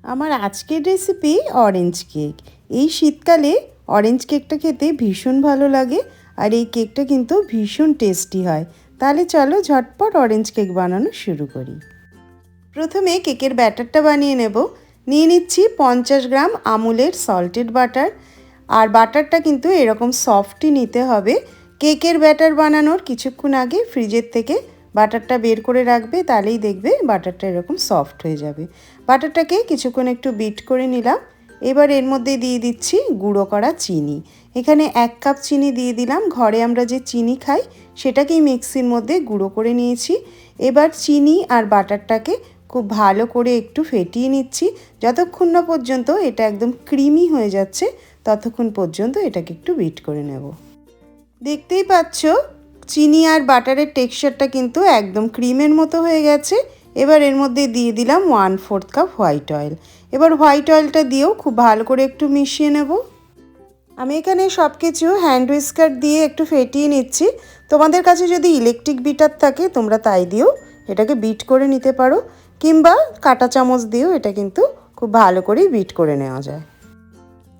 আমার আজকের recipe orange cake. এই শীতকালে অরেঞ্জ কেকটা খেতে ভীষণ ভালো লাগে আর এই কেকটা কিন্তু ভীষণ টেস্টি হয়। তাহলে চলো ঝটপট অরেঞ্জ কেক বানানো শুরু করি। প্রথমে কেকের ব্যাটারটা বানিয়ে নেব। নিয়ে নিচ্ছি 50 গ্রাম আমুলের সল্টেড বাটার। আর বাটারটা কিন্তু এরকম সফটই নিতে হবে। কেকের ব্যাটার বানানোর কিছুক্ষণ আগে ফ্রিজের থেকে বাটারটা বের করে রাখবে, তাহলেই দেখবে বাটারটা এরকম সফট হয়ে যাবে। বাটারটাকে কিছুক্ষণ একটু বিট করে নিলাম। এবার এর মধ্যে দিয়ে দিচ্ছি গুঁড়ো করা চিনি। এখানে 1 কাপ চিনি দিয়ে দিলাম। ঘরে আমরা যে চিনি খাই সেটাকেই মিক্সির মধ্যে গুঁড়ো করে নিয়েছি। এবার চিনি আর বাটারটাকে খুব ভালো করে একটু ফেটিয়ে নিচ্ছি। যতক্ষণ না পর্যন্ত এটা একদম ক্রিমি হয়ে যাচ্ছে ততক্ষণ পর্যন্ত এটাকে একটু বিট করে নেব। দেখতেই পাচ্ছ চিনি আর বাটারের টেক্সচারটা কিন্তু একদম ক্রিমের মতো হয়ে গেছে। এবার এর মধ্যে দিয়ে দিলাম 1/4 কাপ হোয়াইট অয়েল। এবার হোয়াইট অয়েলটা দিয়েও খুব ভালো করে একটু মিশিয়ে নেব। আমি এখানে সব কিছু হ্যান্ড হুইস্কার দিয়ে একটু ফেটিয়ে নিচ্ছি। তোমাদের কাছে যদি ইলেকট্রিক বিটার থাকে তোমরা তাই দিয়েও এটাকে বিট করে নিতে পারো, কিংবা কাঁটা চামচ দিয়েও এটা কিন্তু খুব ভালো করেই বিট করে নেওয়া যায়।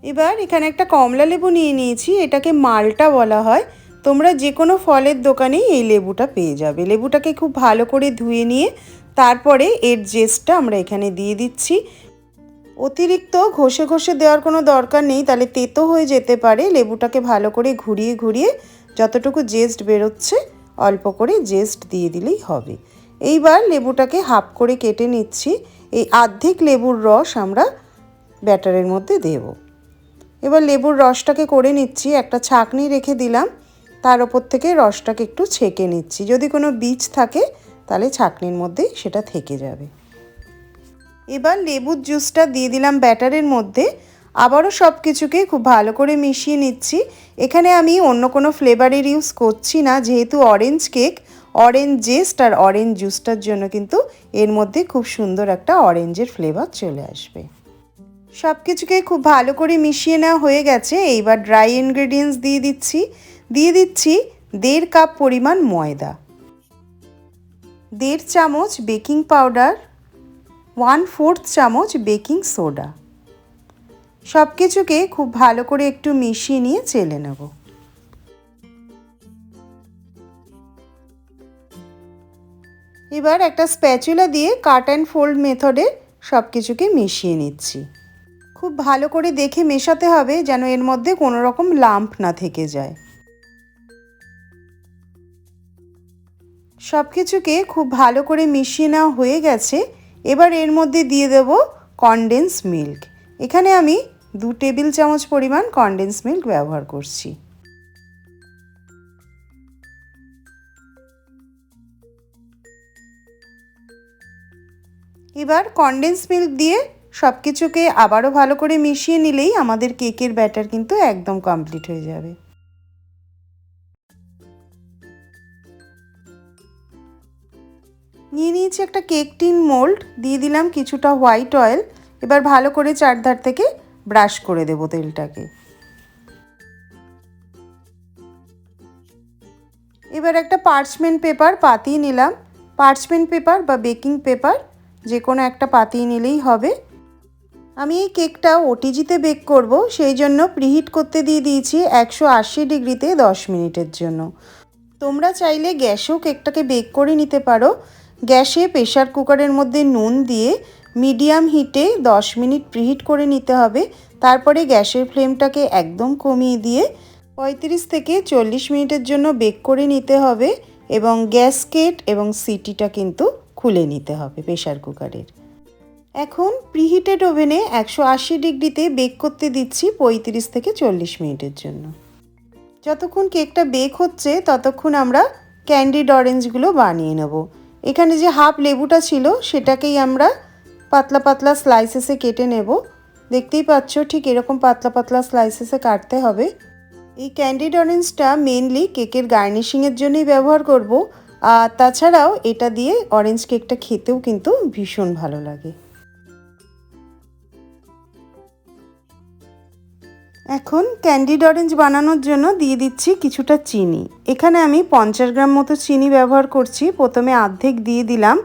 এবার এখানে একটা কমলা লেবু নিয়ে নিয়েছি। এটাকে মালটা বলা হয়। তোমরা যে কোনো ফলের দোকানেই এই লেবুটা পেয়ে যাবে। লেবুটাকে খুব ভালো করে ধুয়ে নিয়ে তারপরে এর জেসটা আমরা এখানে দিয়ে দিচ্ছি। অতিরিক্ত ঘষে ঘষে দেওয়ার কোনো দরকার নেই, তাহলে তেতো হয়ে যেতে পারে। লেবুটাকে ভালো করে ঘুরিয়ে ঘুরিয়ে যতটুকু জেস্ট বেরোচ্ছে অল্প করে জেস্ট দিয়ে দিলেই হবে। এইবার লেবুটাকে হাফ করে কেটে নিচ্ছি। এই অর্ধেক লেবুর রস আমরা ব্যাটারের মধ্যে দেব। এবার লেবুর রসটাকে করে নিচ্ছি। একটা ছাঁকনি রেখে দিলাম, তার ওপর থেকে রসটাকে একটু ছেঁকে নিচ্ছি। যদি কোনো বীজ থাকে তাহলে ছাঁকনির মধ্যেই সেটা থেকে যাবে। এবার লেবুর জুসটা দিয়ে দিলাম ব্যাটারের মধ্যে। আবারও সব কিছুকে খুব ভালো করে মিশিয়ে নিচ্ছি। এখানে আমি অন্য কোনো ফ্লেভারের ইউজ করছি না, যেহেতু অরেঞ্জ কেক। অরেঞ্জ জেস্ট আর অরেঞ্জ জুসটার জন্য কিন্তু এর মধ্যে খুব সুন্দর একটা অরেঞ্জের ফ্লেভার চলে আসবে। সব কিছুকে খুব ভালো করে মিশিয়ে নেওয়া হয়ে গেছে। এইবার ড্রাই ইনগ্রেডিয়েন্টস দিয়ে দিচ্ছি। 1.5 কাপ পরিমাণ ময়দা, 1.5 চামচ বেকিং পাউডার, 1/4 চামচ বেকিং সোডা। সব কিছুকে খুব ভালো করে একটু মিশিয়ে নিয়ে চেলে নেব। এবার একটা স্প্যাচুলা দিয়ে কাট অ্যান্ড ফোল্ড মেথডে সব কিছুকে মিশিয়ে নিচ্ছি। খুব ভালো করে দেখে মেশাতে হবে যেন এর মধ্যে কোনো রকম লাম্প না থেকে যায়। সব কিছুকে খুব ভালো করে মিশিয়ে নেওয়া হয়ে গেছে। এবার এর মধ্যে দিয়ে দেব কনডেন্স মিল্ক। এখানে আমি 2 টেবিল চামচ পরিমাণ কনডেন্স মিল্ক ব্যবহার করছি। এবার কনডেন্স মিল্ক দিয়ে সব কিছুকে আবারও ভালো করে মিশিয়ে নিলেই আমাদের কেকের ব্যাটার কিন্তু একদম কমপ্লিট হয়ে যাবে। নিয়ে নিয়েছি একটা কেক টিন মোল্ড, দিয়ে দিলাম কিছুটা হোয়াইট অয়েল। এবার ভালো করে চারধার থেকে ব্রাশ করে দেবো তেলটাকে। এবার একটা পার্চমেন্ট পেপার পাতিয়ে নিলাম। পার্চমেন্ট পেপার বা বেকিং পেপার যে কোনো একটা পাতিয়ে নিলেই হবে। আমি এই কেকটা ওটিজিতে বেক করব, সেই জন্য প্রিহিট করতে দিয়ে দিয়েছি 180 ডিগ্রিতে 10 মিনিটের জন্য। তোমরা চাইলে গ্যাসেও কেকটাকে বেক করে নিতে পারো। গ্যাসে প্রেসার কুকারের মধ্যে নুন দিয়ে মিডিয়াম হিটে 10 মিনিট প্রিহিট করে নিতে হবে। তারপরে গ্যাসের ফ্লেমটাকে একদম কমিয়ে দিয়ে 35 থেকে 40 মিনিটের জন্য বেক করে নিতে হবে, এবং গ্যাসকেট এবং সিটিটা কিন্তু খুলে নিতে হবে প্রেসার কুকারের। এখন প্রিহিটেড ওভেনে 180 ডিগ্রিতে বেক করতে দিচ্ছি 35 থেকে 40 মিনিটের জন্য। যতক্ষণ কেকটা বেক হচ্ছে ততক্ষণ আমরা ক্যান্ডিড অরেঞ্জগুলো বানিয়ে নেব। এখানে যে হাফ লেবুটা ছিল সেটাকেই আমরা পাতলা পাতলা স্লাইসেসে কেটে নেব। দেখতেই পাচ্ছ ঠিক এরকম পাতলা পাতলা স্লাইসেসে কাটতে হবে। এই ক্যান্ডিড অরেঞ্জটা মেনলি কেকের গার্নিশিংয়ের জন্যই ব্যবহার করব, আর তাছাড়াও এটা দিয়ে অরেঞ্জ কেকটা খেতেও কিন্তু ভীষণ ভালো লাগে। এখন ক্যান্ডিড অরেঞ্জ বানানোর জন্য দিয়ে দিচ্ছি কিছুটা চিনি। এখানে আমি 50 গ্রাম মতো চিনি ব্যবহার করছি। প্রথমে অর্ধেক দিয়ে দিলাম,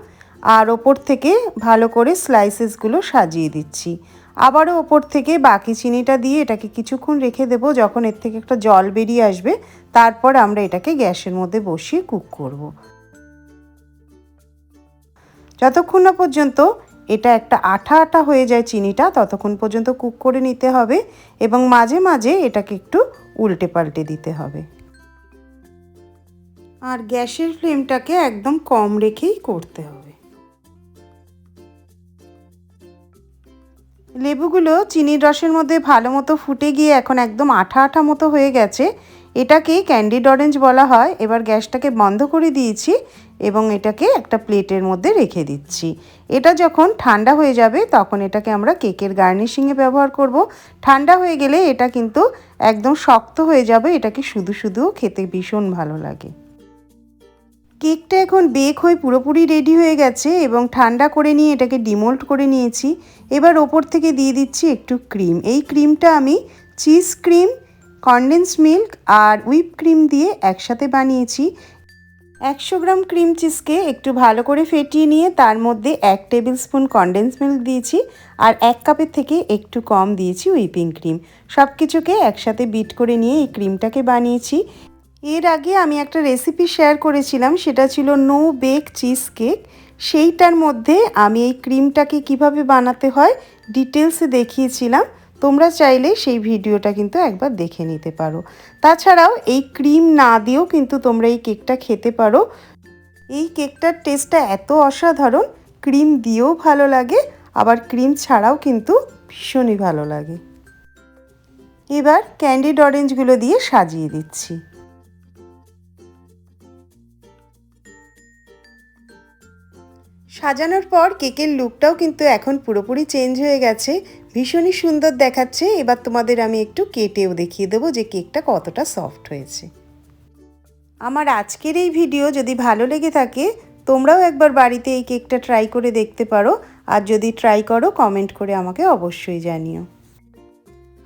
আর ওপর থেকে ভালো করে স্লাইসেসগুলো সাজিয়ে দিচ্ছি। আবারও ওপর থেকে বাকি চিনিটা দিয়ে এটাকে কিছুক্ষণ রেখে দেবো। যখন এর থেকে একটা জল বেরিয়ে আসবে তারপর আমরা এটাকে গ্যাসের মধ্যে বসিয়ে কুক করব। যতক্ষণ না পর্যন্ত এটা একটা আঠা আঠা হয়ে যায় চিনিটা, ততক্ষণ পর্যন্ত কুক করে নিতে হবে এবং মাঝে মাঝে এটাকে একটু উল্টে পাল্টে দিতে হবে। আর গ্যাসের ফ্লেমটাকে একদম কম রেখেই করতে হবে। লেবুগুলো চিনির রসের মধ্যে ভালো মতো ফুটে গিয়ে এখন একদম আঠা আঠা মতো হয়ে গেছে। এটাকেই ক্যান্ডিড অরেঞ্জ বলা হয়। এবার গ্যাসটাকে বন্ধ করে দিয়েছি এবং এটাকে একটা প্লেটের মধ্যে রেখে দিচ্ছি। এটা যখন ঠান্ডা হয়ে যাবে তখন এটাকে আমরা কেকের গার্নিশিংয়ে ব্যবহার করব। ঠান্ডা হয়ে গেলে এটা কিন্তু একদম শক্ত হয়ে যাবে, এটাকে শুধু শুধুও খেতে ভীষণ ভালো লাগে। কেকটা এখন বেক হয়ে পুরোপুরি রেডি হয়ে গেছে এবং ঠান্ডা করে নিয়ে এটাকে ডিমোল্ড করে নিয়েছি। এবার ওপর থেকে দিয়ে দিচ্ছি একটু ক্রিম। এই ক্রিমটা আমি চিজ ক্রিম, কনডেন্স মিল্ক আর হুইপ ক্রিম দিয়ে একসাথে বানিয়েছি। 100 গ্রাম ক্রিম চিজকে একটু ভালো করে ফেটিয়ে নিয়ে তার মধ্যে 1 টেবিল স্পুন কনডেন্স মিল্ক দিয়েছি আর 1 কাপের থেকে একটু কম দিয়েছি হুইপিং ক্রিম। সব কিছুকে একসাথে বিট করে নিয়ে এই ক্রিমটাকে বানিয়েছি। এর আগে আমি একটা রেসিপি শেয়ার করেছিলাম, সেটা ছিল নো বেক চিজ কেক। সেইটার মধ্যে আমি এই ক্রিমটাকে কিভাবে বানাতে হয় ডিটেলসে দেখিয়েছিলাম। তোমরা চাইলে সেই ভিডিওটা কিন্তু একবার দেখে নিতে পারো। তাছাড়াও এই ক্রিম না দিয়েও কিন্তু তোমরা এই কেকটা খেতে পারো। এই কেকটার টেস্টটা এত অসাধারণ, ক্রিম দিয়েও ভালো লাগে আবার ক্রিম ছাড়াও কিন্তু ভীষণই ভালো লাগে। এবার ক্যান্ডিড অরেঞ্জগুলো দিয়ে সাজিয়ে দিচ্ছি। সাজানোর পর কেকের লুকটাও কিন্তু এখন পুরোপুরি চেঞ্জ হয়ে গেছে, ভীষণই সুন্দর দেখাচ্ছে। এবার তোমাদের আমি একটু কেটেও দেখিয়ে দেবো যে কেকটা কতটা সফট হয়েছে। আমার আজকের এই ভিডিও যদি ভালো লেগে থাকে তোমরাও একবার বাড়িতে এই কেকটা ট্রাই করে দেখতে পারো, আর যদি ট্রাই করো কমেন্ট করে আমাকে অবশ্যই জানিও।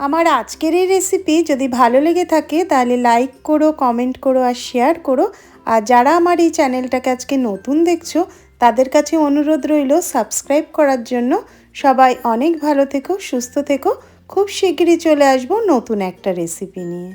আমার আজকের এই রেসিপি যদি ভালো লেগে থাকে তাহলে লাইক করো, কমেন্ট করো আর শেয়ার করো। আর যারা আমার এই চ্যানেলটাকে আজকে নতুন দেখছো তাদের কাছে অনুরোধ রইল সাবস্ক্রাইব করার জন্য। সবাই অনেক ভালো থেকো, সুস্থ থেকো। খুব শিগগিরই চলে আসবো নতুন একটা রেসিপি নিয়ে।